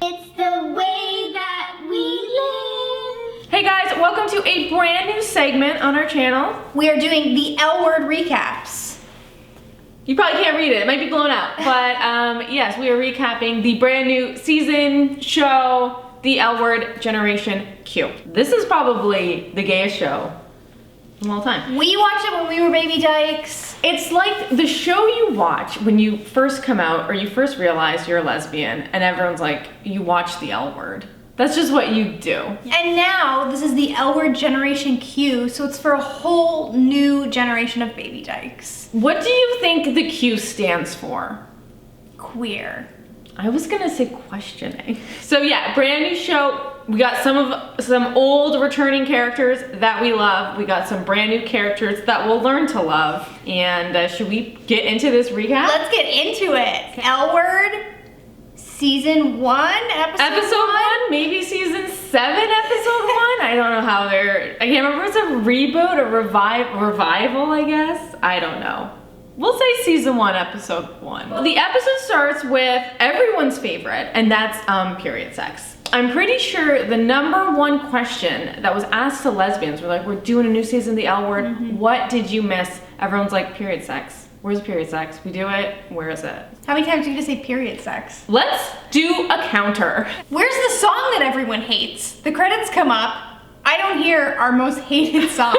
It's the way that we live. Hey guys, welcome to a brand new segment on our channel. We are doing the L word recaps. You probably can't read it, it might be blown out. But yes, we are recapping the brand new season show, the L Word Generation Q. This is probably the gayest show of all time. We watched it when we were baby dykes. It's like the show you watch when you first come out or you first realize you're a lesbian and everyone's like, you watch the L Word. That's just what you do. And now this is the L Word Generation Q, so it's for a whole new generation of baby dykes. What do you think the Q stands for? Queer. I was gonna say questioning. So yeah, brand new show. We got some old returning characters that we love. We got some brand new characters that we'll learn to love. And should we get into this recap? Let's get into it. L Word, season 1, episode 1, maybe season 7, episode 1. I don't know how I can't remember if it's a reboot or revival, I guess. I don't know. We'll say season 1, episode 1. The episode starts with everyone's favorite, and that's period sex. I'm pretty sure the #1 question that was asked to lesbians, we're doing a new season of the L Word. Mm-hmm. What did you miss? Everyone's like, period sex. Where's period sex? We do it. Where is it? How many times are you gonna say period sex? Let's do a counter. Where's the song that everyone hates? The credits come up. I don't hear our most hated song.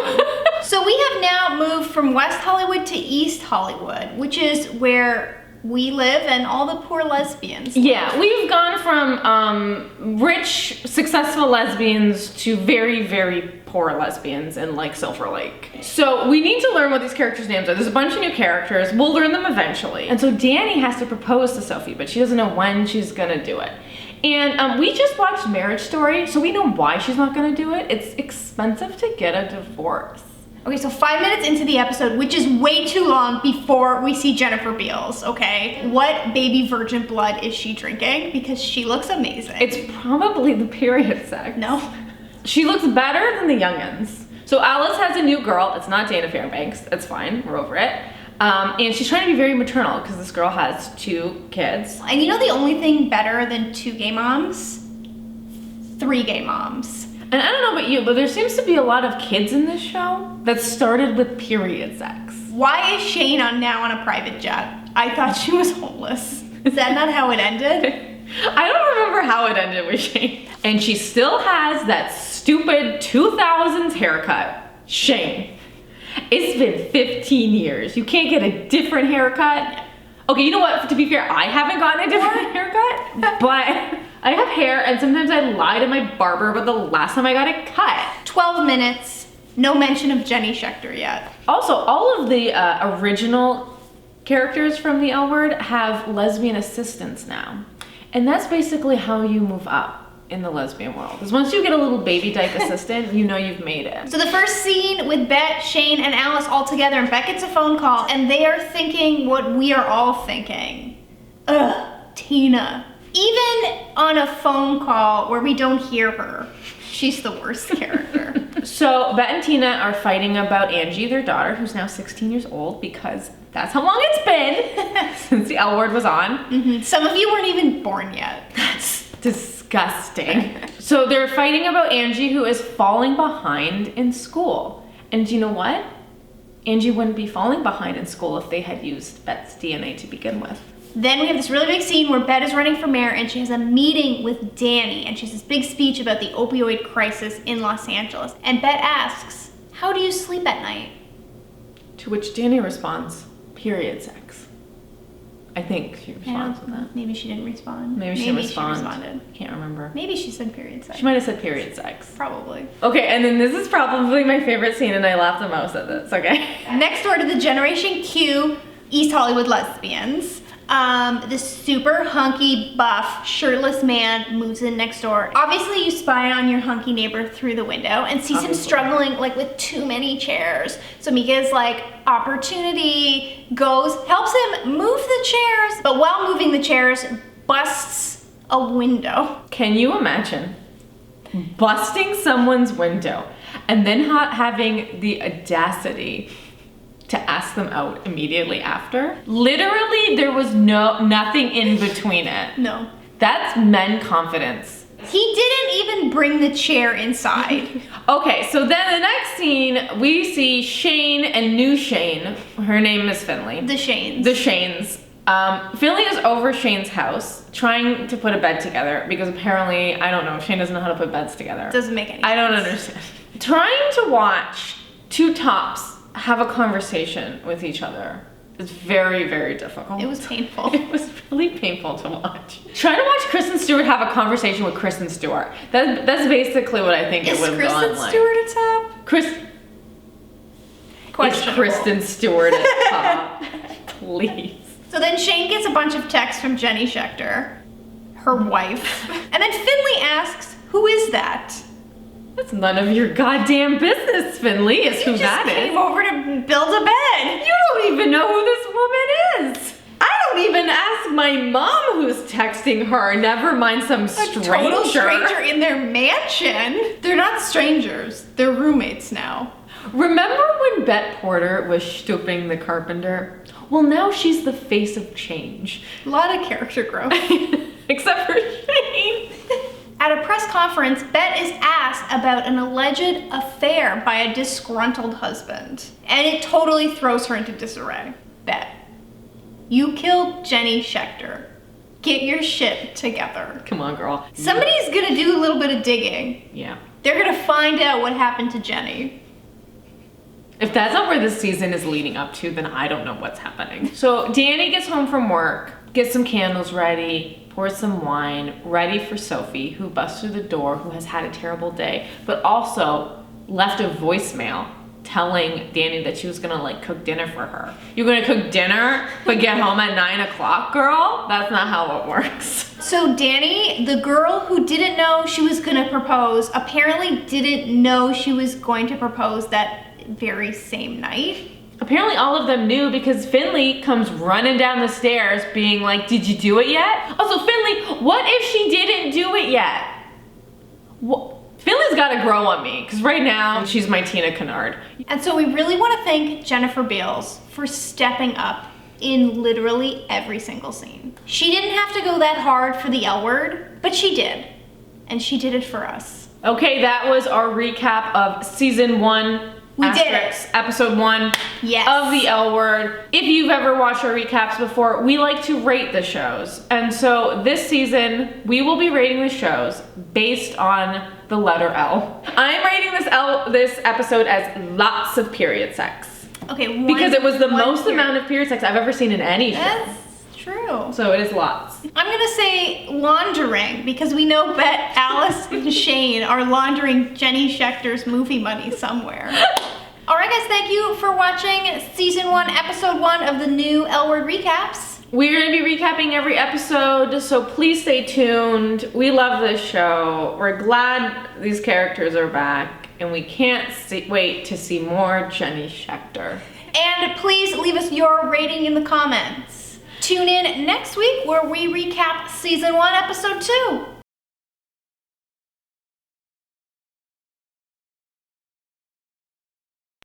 So we have now moved from West Hollywood to East Hollywood, which is where we live and all the poor lesbians live. Yeah, we've gone from rich, successful lesbians to very, very poor lesbians in like Silver Lake. So we need to learn what these characters' names are. There's a bunch of new characters. We'll learn them eventually. And so Danny has to propose to Sophie, but she doesn't know when she's gonna do it. And we just watched Marriage Story, so we know why she's not gonna do it. It's expensive to get a divorce. Okay, so 5 minutes into the episode, which is way too long before we see Jennifer Beals, okay? What baby virgin blood is she drinking? Because she looks amazing. It's probably the period sex. No. She looks better than the youngins. So Alice has a new girl. It's not Dana Fairbanks. It's fine. We're over it. And she's trying to be very maternal because this girl has 2 kids. And you know the only thing better than 2 gay moms? 3 gay moms. And I don't know about you, but there seems to be a lot of kids in this show that started with period sex. Why is Shane now on a private jet? I thought she was homeless. Is that not how it ended? I don't remember how it ended with Shane. And she still has that stupid 2000s haircut. Shane. It's been 15 years. You can't get a different haircut. Okay, you know what? To be fair, I haven't gotten a different haircut, but I have hair and sometimes I lie to my barber about the last time I got it cut. 12 minutes, no mention of Jenny Schechter yet. Also, all of the original characters from the L Word have lesbian assistants now. And that's basically how you move up in the lesbian world. Because once you get a little baby dyke assistant, you know you've made it. So the first scene with Bet, Shane, and Alice all together, and Bet gets a phone call, and they are thinking what we are all thinking. Ugh, Tina. Even on a phone call where we don't hear her, she's the worst character. So Bet and Tina are fighting about Angie, their daughter, who's now 16 years old, because that's how long it's been since the L Word was on. Mm-hmm. Some of you weren't even born yet. That's disgusting. So they're fighting about Angie, who is falling behind in school. And you know what? Angie wouldn't be falling behind in school if they had used Bet's DNA to begin with. Then we have this really big scene where Bet is running for mayor and she has a meeting with Danny, and she has this big speech about the opioid crisis in Los Angeles. And Bet asks, how do you sleep at night? To which Danny responds, period sex. I think she responds with that. Maybe she didn't respond. Maybe she responded. She responded. Can't remember. Maybe she said period sex. She might have said period sex. Probably. Okay, and then this is probably my favorite scene and I laughed the most at this, okay? Next door to the Generation Q, East Hollywood lesbians. This super hunky, buff, shirtless man moves in next door. Obviously, you spy on your hunky neighbor through the window and sees him struggling like with too many chairs. So Mika's like, opportunity, goes, helps him move the chairs, but while moving the chairs, busts a window. Can you imagine busting someone's window and then having the audacity to ask them out immediately after? Literally, there was nothing in between it. No. That's men confidence. He didn't even bring the chair inside. Okay, so then the next scene, we see Shane and new Shane. Her name is Finley. The Shanes. The Shanes. Finley is over Shane's house trying to put a bed together because apparently, I don't know, Shane doesn't know how to put beds together. Doesn't make any sense. I don't understand. Trying to watch two tops have a conversation with each other is very, very difficult. It was painful. It was really painful to watch. Trying to watch Kristen Stewart have a conversation with Kristen Stewart. That's basically what I think it would have gone like. Is Kristen Stewart a top? Is Questionable. Kristen Stewart a top? Please. So then Shane gets a bunch of texts from Jenny Schechter, her wife. And then Finley asks, who is that? That's none of your goddamn business, Finley, is who that She just is. came over to build a bed. You don't even know who this woman is. I don't even ask my mom who's texting her, never mind some stranger. A total stranger in their mansion. They're not strangers. They're roommates now. Remember when Bet Porter was stooping the carpenter? Well, now she's the face of change. A lot of character growth. Except for Shane. At a press conference, Bet is asked about an alleged affair by a disgruntled husband. And it totally throws her into disarray. Bet, you killed Jenny Schechter. Get your shit together. Come on, girl. Somebody's gonna do a little bit of digging. Yeah. They're gonna find out what happened to Jenny. If that's not where this season is leading up to, then I don't know what's happening. So Danny gets home from work, gets some candles ready, pours some wine, ready for Sophie, who busts through the door, who has had a terrible day, but also left a voicemail telling Danny that she was gonna like cook dinner for her. You're gonna cook dinner, but get home at 9 o'clock, girl? That's not how it works. So Danny, the girl who didn't know she was gonna propose, apparently didn't know she was going to propose that very same night. Apparently all of them knew because Finley comes running down the stairs being like, did you do it yet? Also, Finley, what if she didn't do it yet? Finley's gotta grow on me because right now she's my Tina Kennard. And so we really want to thank Jennifer Beals for stepping up in literally every single scene. She didn't have to go that hard for the L word, but she did. And she did it for us. Okay, that was our recap of season 1. We did it. Episode 1 Yes. of the L Word. If you've ever watched our recaps before, we like to rate the shows. And so this season, we will be rating the shows based on the letter L. I'm rating this episode as lots of period sex. Okay, Because it was the most period. amount of period sex I've ever seen in any show. That's true. So it is lots. I'm gonna say laundering because we know Bet, Alice, and Shane are laundering Jenny Schechter's movie money somewhere. Alright guys, thank you for watching season 1, episode 1 of the new L Word recaps. We're going to be recapping every episode, so please stay tuned. We love this show. We're glad these characters are back, and we can't wait to see more Jenny Schechter. And please leave us your rating in the comments. Tune in next week where we recap season 1, episode 2.